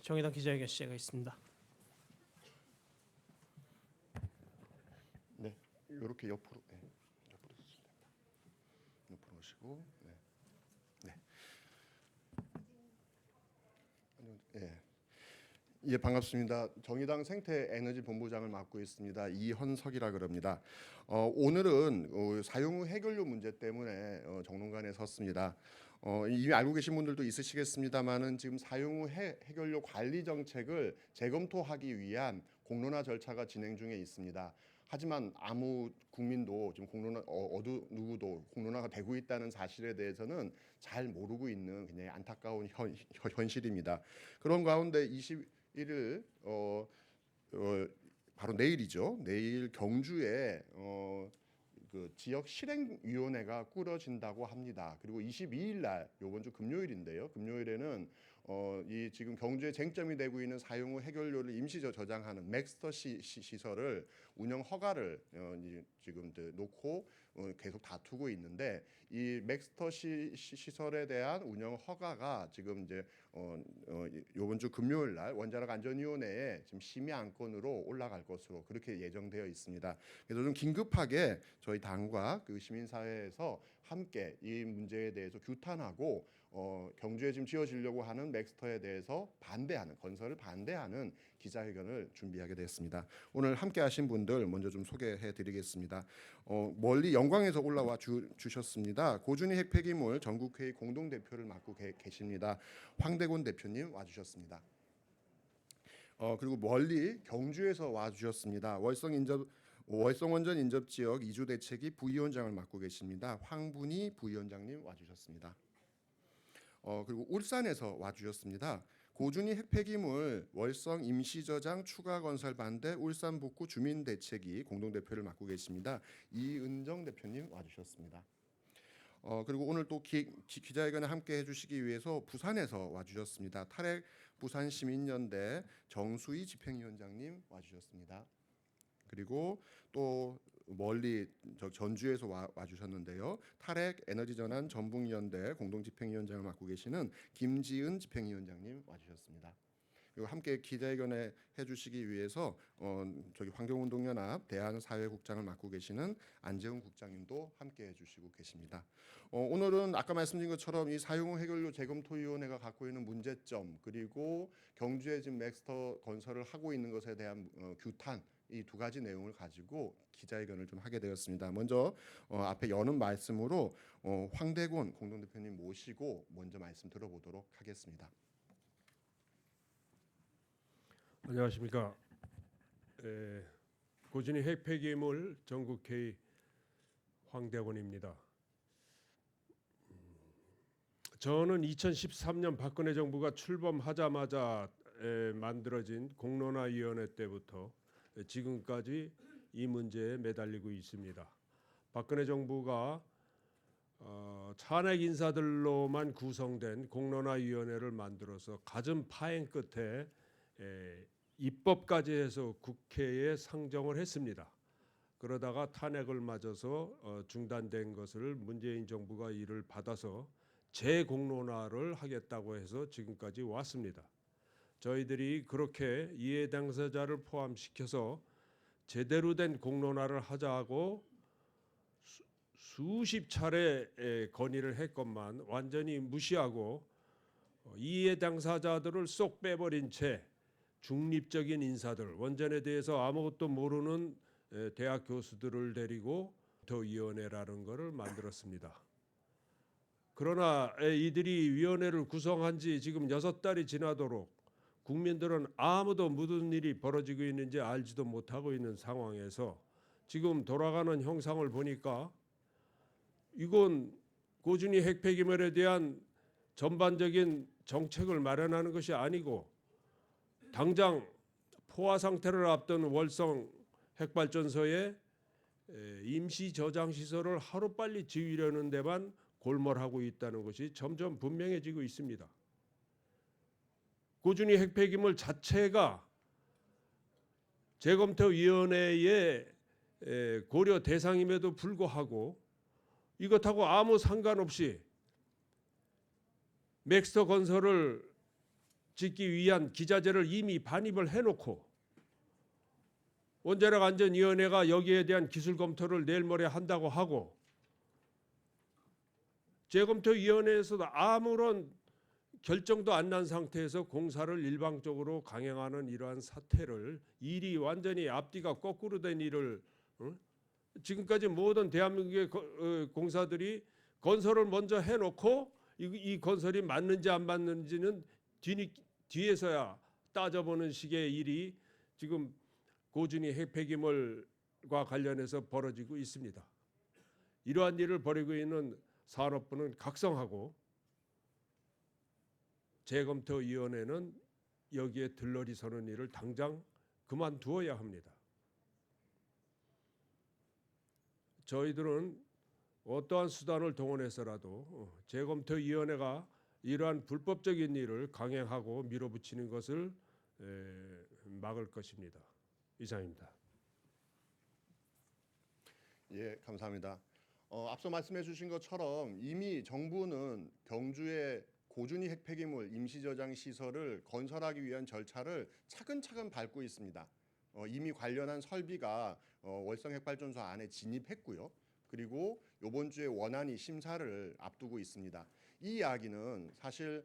정의당 기자회견 시작하겠습니다. 네, 이렇게 옆으로, 옆으로 쓰시면 됩니다. 옆으로 오시고, 예, 반갑습니다. 정의당 생태에너지본부장을 맡고 있습니다. 이헌석이라 그럽니다. 오늘은 사용 후 해결료 문제 때문에 정론관에 섰습니다. 이미 알고 계신 분들도 있으시겠습니다만은 지금 사용 후 해결료 관리 정책을 재검토하기 위한 공론화 절차가 진행 중에 있습니다. 하지만 아무 국민도 지금 누구도 공론화가 되고 있다는 사실에 대해서는 잘 모르고 있는 굉장히 안타까운 현실입니다. 그런 가운데 21일 바로 내일이죠. 내일 경주에 그 지역 실행위원회가 꾸려진다고 합니다. 그리고 22일 날 이번 주 금요일인데요. 금요일에는 이 지금 경주에 쟁점이 되고 있는 사용 후 해결료를 임시 저장하는 맥스터 시설을 운영 허가를 지금 놓고 계속 다투고 있는데 이 맥스터 시설에 대한 운영 허가가 지금 이제 이번 주 금요일 날 원자력 안전위원회에 지금 심의 안건으로 올라갈 것으로 그렇게 예정되어 있습니다. 그래서 좀 긴급하게 저희 당과 그 시민사회에서 함께 이 문제에 대해서 규탄하고 경주에 지금 지어지려고 하는 맥스터에 대해서 반대하는 건설을 반대하는 기자회견을 준비하게 됐습니다. 오늘 함께하신 분들 먼저 좀 소개해드리겠습니다. 멀리 영광에서 올라와 주셨습니다. 고준희 핵폐기물 전국회의 공동대표를 맡고 계십니다. 황대곤 대표님 와주셨습니다. 그리고 멀리 경주에서 와주셨습니다. 월성원전 인접지역 이주대책위 부위원장을 맡고 계십니다. 황분희 부위원장님 와주셨습니다. 그리고 울산에서 와주셨습니다. 고준희 핵폐기물 월성 임시저장 추가 건설 반대 울산 북구 주민대책위 공동대표를 맡고 계십니다. 이은정 대표님 와주셨습니다. 그리고 오늘 또 기자회견에 함께 해주시기 위해서 부산에서 와주셨습니다. 탈핵 부산시민연대 정수희 집행위원장님 와주셨습니다. 그리고 또 멀리 전주에서 와주셨는데요. 탈핵 에너지전환 전북연대 공동집행위원장을 맡고 계시는 김지은 집행위원장님 와주셨습니다. 그리고 함께 기자회견에 해주시기 위해서 저기 환경운동연합 대한사회국장을 맡고 계시는 안재훈 국장님도 함께 해주시고 계십니다. 오늘은 아까 말씀드린 것처럼 이 사용 후 해결료 재검토위원회가 갖고 있는 문제점 그리고 경주에 지금 맥스터 건설을 하고 있는 것에 대한 규탄 이 두 가지 내용을 가지고 기자회견을 좀 하게 되었습니다. 먼저 앞에 여는 말씀으로 황대곤 공동대표님 모시고 먼저 말씀 들어보도록 하겠습니다. 안녕하십니까. 고준희 핵폐기물 전국회의 황대곤입니다. 저는 2013년 박근혜 정부가 출범하자마자 만들어진 공론화위원회 때부터 지금까지 이 문제에 매달리고 있습니다. 박근혜 정부가 찬핵 인사들로만 구성된 공론화위원회를 만들어서 갖은 파행 끝에 입법까지 해서 국회에 상정을 했습니다. 그러다가 탄핵을 맞아서 중단된 것을 문재인 정부가 이를 받아서 재공론화를 하겠다고 해서 지금까지 왔습니다. 저희들이 그렇게 이해 당사자를 포함시켜서 제대로 된 공론화를 하자고 수십 차례 건의를 했건만 완전히 무시하고 이해 당사자들을 쏙 빼버린 채 중립적인 인사들, 원전에 대해서 아무것도 모르는 대학 교수들을 데리고 위원회라는 것을 만들었습니다. 그러나 이들이 위원회를 구성한 지 지금 6달이 지나도록 국민들은 아무도 무슨 일이 벌어지고 있는지 알지도 못하고 있는 상황에서 지금 돌아가는 형상을 보니까 이건 고준희 핵폐기물에 대한 전반적인 정책을 마련하는 것이 아니고 당장 포화 상태를 앞둔 월성 핵발전소에 임시 저장 시설을 하루빨리 지으려는 데만 골몰하고 있다는 것이 점점 분명해지고 있습니다. 고준희 핵폐기물 자체가 재검토위원회의 고려 대상임에도 불구하고 이것하고 아무 상관없이 맥스터 건설을 짓기 위한 기자재를 이미 반입을 해놓고 원자력 안전위원회가 여기에 대한 기술 검토를 내일 모레 한다고 하고 재검토위원회에서도 아무런 결정도 안 난 상태에서 공사를 일방적으로 강행하는 이러한 사태를 일이 완전히 앞뒤가 거꾸로 된 일을 지금까지 모든 대한민국의 공사들이 건설을 먼저 해놓고 이 건설이 맞는지 안 맞는지는 뒤에서야 따져보는 식의 일이 지금 고준위 핵폐기물과 관련해서 벌어지고 있습니다. 이러한 일을 벌이고 있는 산업부는 각성하고 재검토위원회는 여기에 들러리 서는 일을 당장 그만두어야 합니다. 저희들은 어떠한 수단을 동원해서라도 재검토위원회가 이러한 불법적인 일을 강행하고 밀어붙이는 것을 막을 것입니다. 이상입니다. 예, 감사합니다. 앞서 말씀해 주신 것처럼 이미 정부는 경주의 고준위 핵폐기물 임시저장 시설을 건설하기 위한 절차를 차근차근 밟고 있습니다. 이미 관련한 설비가 월성 핵발전소 안에 진입했고요. 그리고 이번 주에 원안위 심사를 앞두고 있습니다. 이 이야기는 사실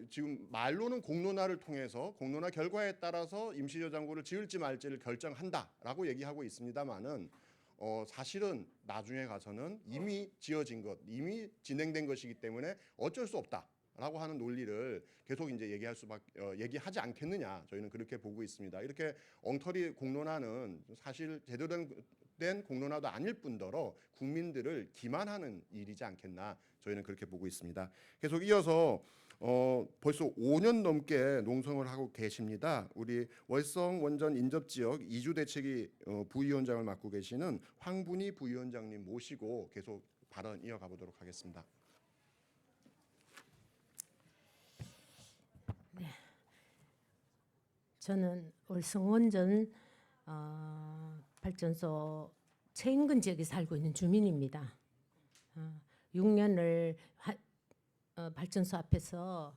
지금 말로는 공론화를 통해서 공론화 결과에 따라서 임시저장고를 지을지 말지를 결정한다라고 얘기하고 있습니다만은 사실은 나중에 가서는 이미 지어진 것, 이미 진행된 것이기 때문에 어쩔 수 없다라고 하는 논리를 계속 이제 얘기하지 않겠느냐, 저희는 그렇게 보고 있습니다. 이렇게 엉터리 공론화는 사실 제대로 된 공론화도 아닐 뿐더러 국민들을 기만하는 일이지 않겠나, 저희는 그렇게 보고 있습니다. 계속 이어서 벌써 5년 넘게 농성을 하고 계십니다. 우리 월성 원전 인접 지역 이주 대책위 부위원장을 맡고 계시는 황분희 부위원장님 모시고 계속 발언 이어가 보도록 하겠습니다. 네, 저는 월성 원전 발전소 최인근 지역에 살고 있는 주민입니다. 6년을 발전소 앞에서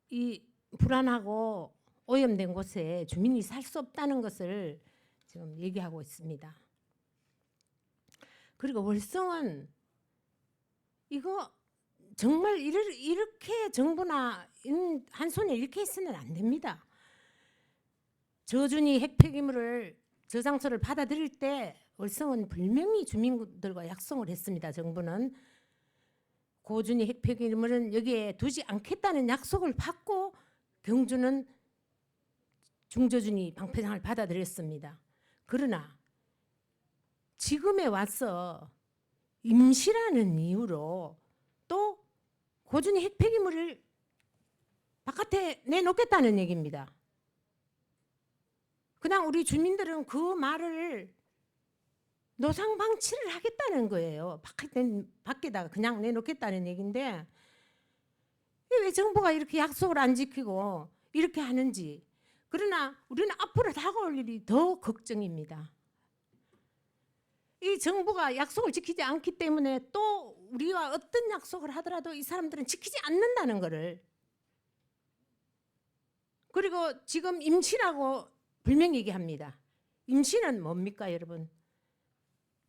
이 불안하고 오염된 곳에 주민이 살 수 없다는 것을 지금 얘기하고 있습니다. 그리고 월성은 이거 정말 이렇게 정부나 한 손에 이렇게 있으면 안 됩니다. 저준위 핵폐기물을 저장소를 받아들일 때 월성은 분명히 주민들과 약속을 했습니다. 정부는 고준위 핵폐기물은 여기에 두지 않겠다는 약속을 받고 경주는 중저준위 방패장을 받아들였습니다. 그러나 지금에 와서 임시라는 이유로 또 고준위 핵폐기물을 바깥에 내놓겠다는 얘기입니다. 그냥 우리 주민들은 그 말을 노상 방치를 하겠다는 거예요. 밖에다가 그냥 내놓겠다는 얘기인데 왜 정부가 이렇게 약속을 안 지키고 이렇게 하는지. 그러나 우리는 앞으로 다가올 일이 더 걱정입니다. 이 정부가 약속을 지키지 않기 때문에 또 우리와 어떤 약속을 하더라도 이 사람들은 지키지 않는다는 거를. 그리고 지금 임시라고 분명히 얘기합니다. 임시는 뭡니까, 여러분?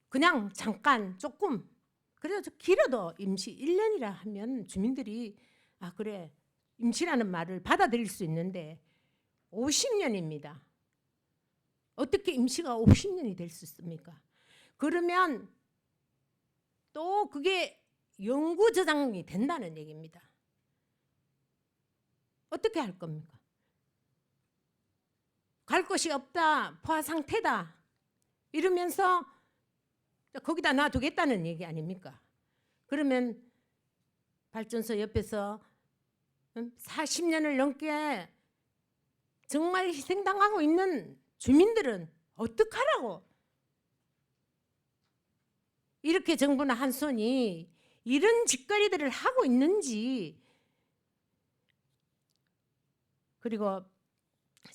그냥 잠깐 조금, 그래도 길어도 임시 1년이라 하면 주민들이 아 그래 임시라는 말을 받아들일 수 있는데 50년입니다. 어떻게 임시가 50년이 될 수 있습니까? 그러면 또 그게 영구 저장이 된다는 얘기입니다. 어떻게 할 겁니까? 갈 곳이 없다, 포화 상태다 이러면서 거기다 놔두겠다는 얘기 아닙니까? 그러면 발전소 옆에서 40년을 넘게 정말 희생당하고 있는 주민들은 어떡하라고? 이렇게 정부나 한 손이 이런 짓거리들을 하고 있는지. 그리고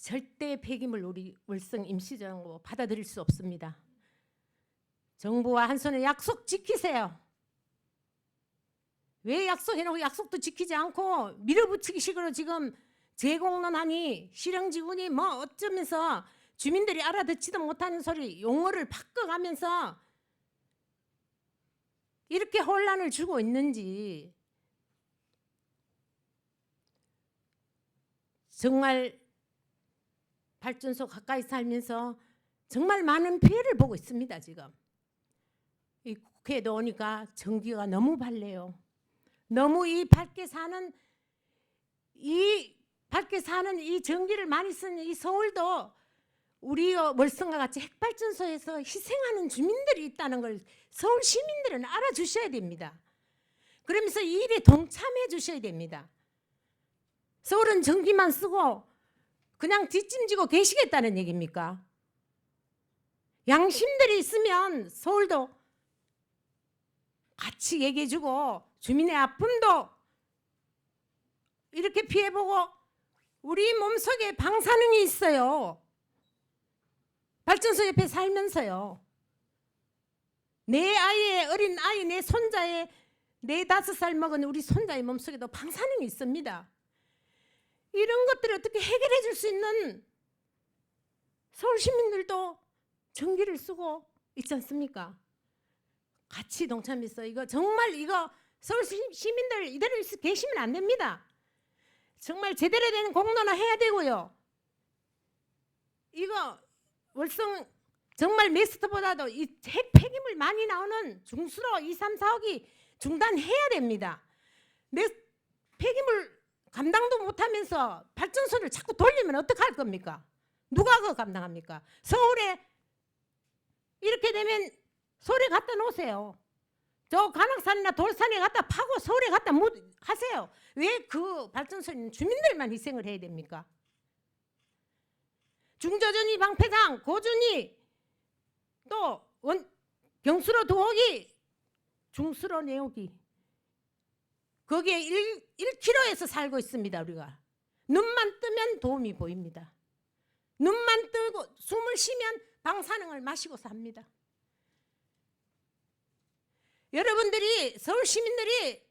절대 폐기물 우리 월성 임시저장고 받아들일 수 없습니다. 정부와 한 손에 약속 지키세요. 왜 약속해놓고 약속도 지키지 않고 밀어붙이기 식으로 지금 재공론하니 실형지군이 뭐 어쩌면서 주민들이 알아듣지도 못하는 소리 용어를 바꿔가면서 이렇게 혼란을 주고 있는지 정말 발전소 가까이 살면서 정말 많은 피해를 보고 있습니다. 지금 이 국회에도 오니까 전기가 너무 밝래요. 너무 이 밝게 사는 이 전기를 많이 쓰는 이 서울도 우리 월성과 같이 핵발전소에서 희생하는 주민들이 있다는 걸 서울 시민들은 알아주셔야 됩니다. 그러면서 이 일에 동참해 주셔야 됩니다. 서울은 전기만 쓰고 그냥 뒷짐지고 계시겠다는 얘기입니까? 양심들이 있으면 서울도 같이 얘기해주고 주민의 아픔도 이렇게 피해보고 우리 몸속에 방사능이 있어요. 발전소 옆에 살면서요. 내 아이의 어린 아이, 내 손자의 4-5살 먹은 우리 손자의 몸속에도 방사능이 있습니다. 이런 것들을 어떻게 해결해 줄 수 있는 서울 시민들도 전기를 쓰고 있지 않습니까? 같이 동참해서 이거 정말 이거 서울 시민들 이대로 계시면 안 됩니다. 정말 제대로 된 공론화 해야 되고요. 이거 월성 정말 메스트보다도 이 핵 폐기물 많이 나오는 중수로 2, 3, 4호기 중단해야 됩니다. 폐기물 감당도 못하면서 발전소를 자꾸 돌리면 어떡할 겁니까? 누가 그거 감당합니까? 서울에 이렇게 되면 서울에 갖다 놓으세요. 저 관악산이나 돌산에 갖다 파고 서울에 갖다 하세요. 왜 그 발전소는 주민들만 희생을 해야 됩니까? 중저준이 방패장, 고준이 또 경수로 도호기, 중수로 내오기 거기에 1km에서 살고 있습니다. 우리가 눈만 뜨면 도움이 보입니다. 눈만 뜨고 숨을 쉬면 방사능을 마시고 삽니다. 여러분들이 서울 시민들이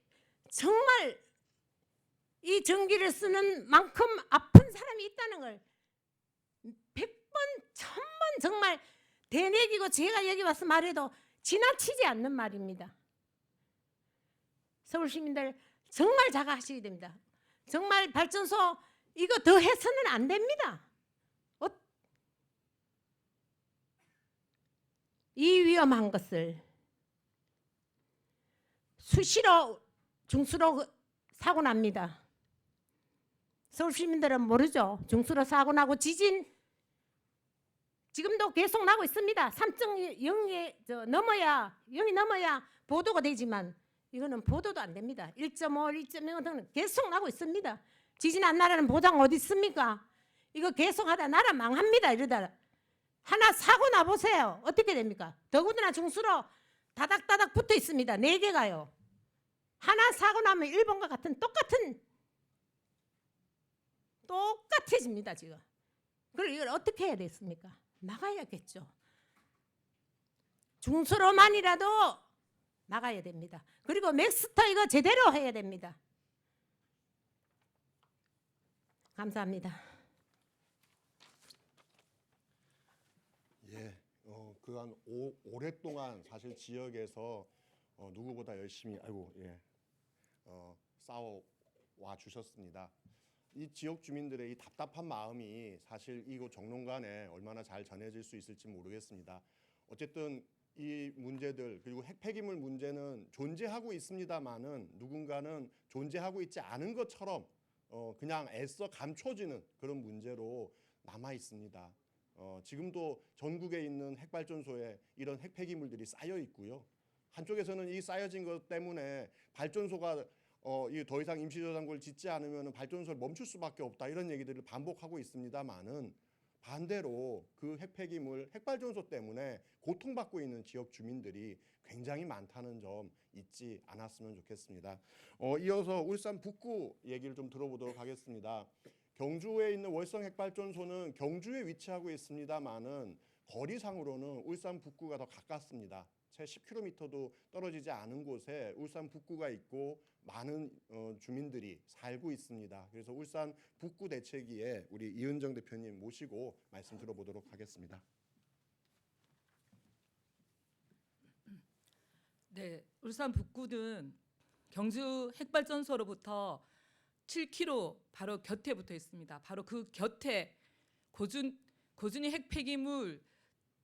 정말 이 전기를 쓰는 만큼 아픈 사람이 있다는 걸 100번, 1000번 정말 대내기고 제가 여기 와서 말해도 지나치지 않는 말입니다. 서울 시민들 정말 자각하셔야 됩니다. 정말 발전소 이거 더 해서는 안 됩니다. 이 위험한 것을 수시로 중수로 사고 납니다. 서울 시민들은 모르죠. 중수로 사고 나고 지진 지금도 계속 나고 있습니다. 3.0이 넘어야 0이 넘어야 보도가 되지만 이거는 보도도 안 됩니다. 1.5, 1.0 등은 계속 나고 있습니다. 지진 안 나라는 보장 어디 있습니까? 이거 계속하다 나라 망합니다. 이러다 하나 사고 나 보세요. 어떻게 됩니까? 더구나 중수로 다닥다닥 붙어 있습니다. 4개가요. 하나 사고 나면 일본과 같은 똑같아집니다. 지금. 그럼 이걸 어떻게 해야 됐습니까? 막아야겠죠. 중수로만이라도 막아야 됩니다. 그리고 맥스터 이거 제대로 해야 됩니다. 감사합니다. 예, 그간 오랫동안 사실 지역에서 누구보다 열심히 싸워와 주셨습니다. 이 지역 주민들의 이 답답한 마음이 사실 이곳 정론관에 얼마나 잘 전해질 수 있을지 모르겠습니다. 어쨌든 이 문제들 그리고 핵폐기물 문제는 존재하고 있습니다만은 누군가는 존재하고 있지 않은 것처럼 그냥 애써 감춰지는 그런 문제로 남아 있습니다. 지금도 전국에 있는 핵발전소에 이런 핵폐기물들이 쌓여 있고요. 한쪽에서는 이 쌓여진 것 때문에 발전소가 더 이상 임시저장고를 짓지 않으면 발전소를 멈출 수밖에 없다 이런 얘기들을 반복하고 있습니다만은 반대로 그 핵폐기물 핵발전소 때문에 고통받고 있는 지역 주민들이 굉장히 많다는 점 잊지 않았으면 좋겠습니다. 이어서 울산 북구 얘기를 좀 들어보도록 하겠습니다. 경주에 있는 월성 핵발전소는 경주에 위치하고 있습니다만은 거리상으로는 울산 북구가 더 가깝습니다. 채 10km도 떨어지지 않은 곳에 울산 북구가 있고 많은 주민들이 살고 있습니다. 그래서 울산 북구 대책위에 우리 이은정 대표님 모시고 말씀 들어보도록 하겠습니다. 네, 울산 북구는 경주 핵발전소로부터 7km 바로 곁에 붙어 있습니다. 바로 그 곁에 고준위 핵 폐기물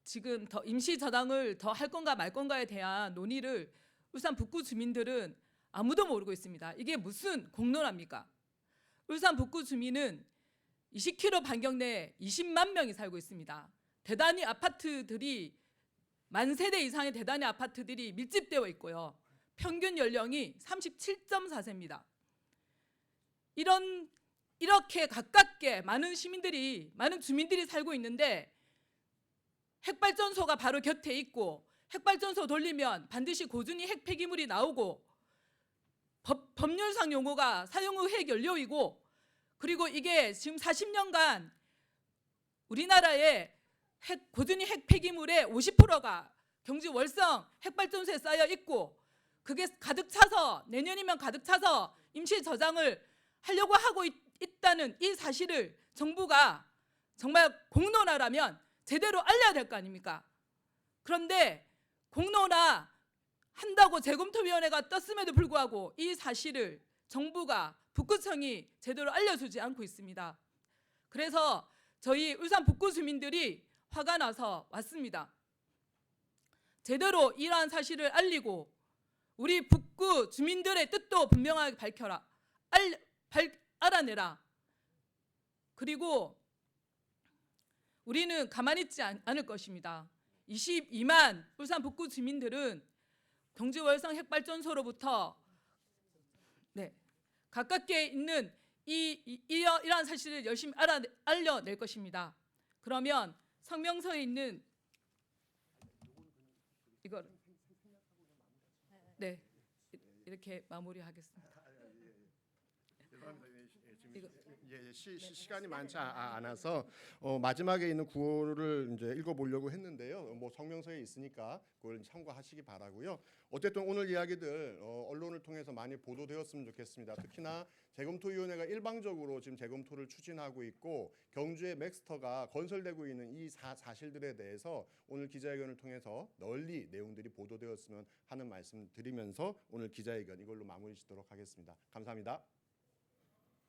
지금 더 임시 저장을 더 할 건가 말 건가에 대한 논의를 울산 북구 주민들은 아무도 모르고 있습니다. 이게 무슨 공론화입니까? 울산 북구 주민은 20km 반경 내에 20만 명이 살고 있습니다. 대단히 아파트들이 만 세대 이상의 대단히 아파트들이 밀집되어 있고요. 평균 연령이 37.4세입니다. 이렇게 가깝게 많은 주민들이 살고 있는데 핵발전소가 바로 곁에 있고 핵발전소 돌리면 반드시 고준위 핵 폐기물이 나오고 법률상 용어가 사용후 핵 연료이고 그리고 이게 지금 40년간 우리나라의 고준위 핵 폐기물의 50%가 경주 월성 핵발전소에 쌓여 있고 그게 가득 차서 내년이면 가득 차서 임시 저장을 하려고 하고 있다는 이 사실을 정부가 정말 공론화라면 제대로 알려야 될 거 아닙니까? 그런데 공론화 한다고 재검토위원회가 떴음에도 불구하고 이 사실을 정부가 북구청이 제대로 알려주지 않고 있습니다. 그래서 저희 울산 북구 주민들이 화가 나서 왔습니다. 제대로 이러한 사실을 알리고 우리 북구 주민들의 뜻도 분명하게 밝혀라. 알아내라. 그리고 우리는 가만히 있지 않을 것입니다. 22만 울산 북구 주민들은 경주 월성 핵발전소로부터 가깝게 있는 이러한 사실을 열심히 알려낼 것입니다. 그러면 성명서에 있는 이걸 이렇게 마무리하겠습니다. 시간이 많지 않아서 마지막에 있는 구호를 이제 읽어보려고 했는데요. 뭐 성명서에 있으니까 그걸 참고하시기 바라고요. 어쨌든 오늘 이야기들 언론을 통해서 많이 보도되었으면 좋겠습니다. 특히나 재검토위원회가 일방적으로 지금 재검토를 추진하고 있고 경주의 맥스터가 건설되고 있는 이 사실들에 대해서 오늘 기자회견을 통해서 널리 내용들이 보도되었으면 하는 말씀 드리면서 오늘 기자회견 이걸로 마무리 짓도록 하겠습니다. 감사합니다.